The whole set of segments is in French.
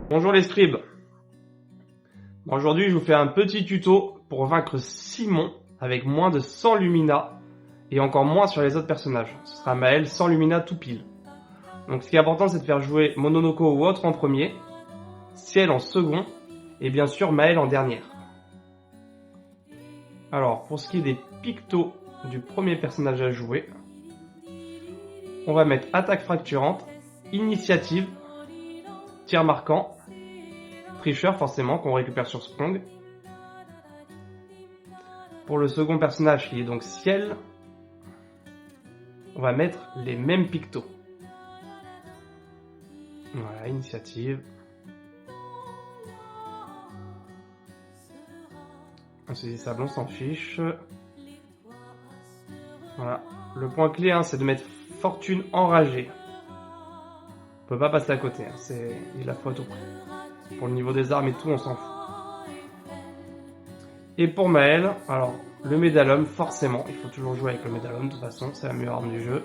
Bonjour les scribes. Aujourd'hui je vous fais un petit tuto pour vaincre Simon avec moins de 100 Lumina et encore moins sur les autres personnages. Ce sera Maël sans Lumina tout pile. Donc ce qui est important c'est de faire jouer Mononoko ou autre en premier, Ciel en second et bien sûr Maël en dernière. Alors pour ce qui est des pictos du premier personnage à jouer, on va mettre attaque fracturante, initiative, tir marquant, tricheur forcément qu'on récupère sur Sprong. Pour le second personnage qui est donc Ciel, on va mettre les mêmes pictos. Voilà, initiative. On s'est dit sablon, on s'en fiche. Voilà. Le point clé, c'est de mettre fortune enragée. On peut pas passer à côté, il la faut à tout prix. Pour le niveau des armes et tout, on s'en fout. Et pour Maël, alors, le médallum, forcément, il faut toujours jouer avec le médallum, de toute façon, c'est la meilleure arme du jeu.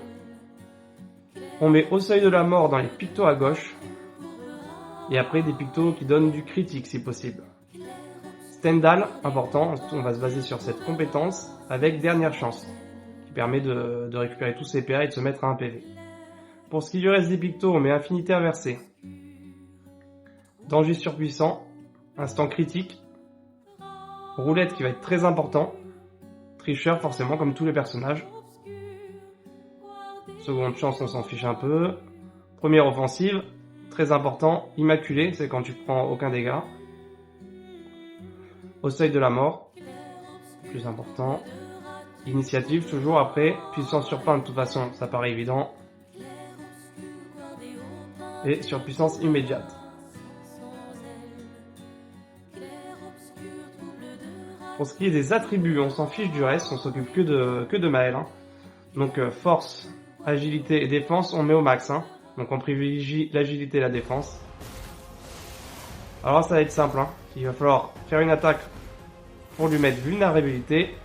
On met au seuil de la mort dans les pictos à gauche. Et après, des pictos qui donnent du critique, si possible. Stendhal, important, on va se baser sur cette compétence avec dernière chance, qui permet de récupérer tous ses PA et de se mettre à 1 PV. Pour ce qui lui reste des pictos, on met Infinité inversée. Danger surpuissant, instant critique, roulette qui va être très important, tricheur forcément comme tous les personnages, seconde chance on s'en fiche un peu, première offensive, très important, immaculé, c'est quand tu prends aucun dégât, au seuil de la mort, plus important, initiative toujours après, puissance sur fin de toute façon ça paraît évident, et surpuissance immédiate. Pour ce qui est des attributs, on s'en fiche du reste, on s'occupe que de Maël. Donc force, agilité et défense, on met au max. Donc on privilégie l'agilité et la défense. Alors ça va être simple, il va falloir faire une attaque pour lui mettre vulnérabilité.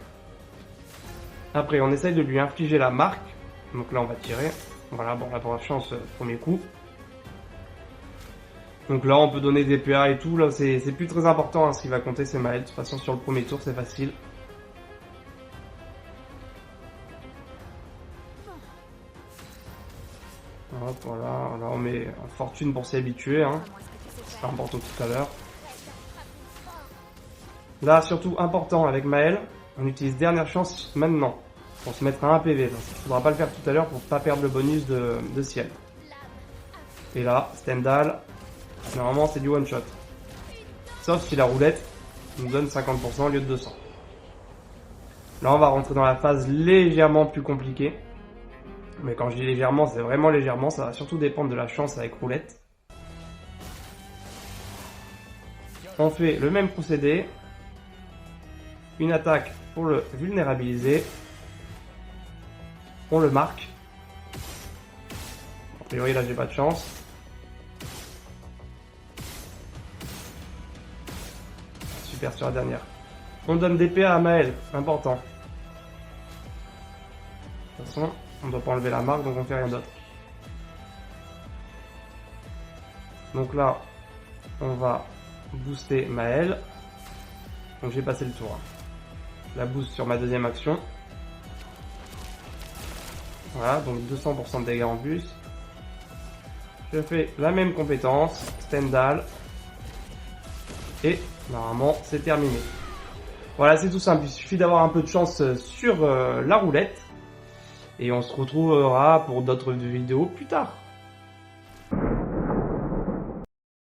Après on essaye de lui infliger la marque. Donc là on va tirer. Voilà, bon là pour la chance, premier coup. Donc là on peut donner des PA et tout, là c'est plus très important, ce qui va compter c'est Maël, de toute façon sur le premier tour c'est facile. Hop, voilà, là on met fortune pour s'y habituer, c'est important tout à l'heure. Là surtout important avec Maël, on utilise dernière chance maintenant, pour se mettre à 1 PV, parce qu'il ne faudra pas le faire tout à l'heure pour pas perdre le bonus de Ciel. Et là, Stendhal. Normalement c'est du one shot. Sauf si la roulette nous donne 50% au lieu de 200. Là on va rentrer dans la phase légèrement plus compliquée. Mais quand je dis légèrement, c'est vraiment légèrement. Ça va surtout dépendre de la chance avec roulette. On fait le même procédé. Une attaque pour le vulnérabiliser. On le marque. A priori là j'ai pas de chance. Super sur la dernière. On donne des PA à Maël, important. De toute façon, on ne doit pas enlever la marque, donc on fait rien d'autre. Donc là, on va booster Maël. Donc j'ai passé le tour. La boost sur ma deuxième action. Voilà, donc 200% de dégâts en plus. Je fais la même compétence, Stendhal. Et normalement, c'est terminé. Voilà, c'est tout simple. Il suffit d'avoir un peu de chance sur la roulette. Et on se retrouvera pour d'autres vidéos plus tard.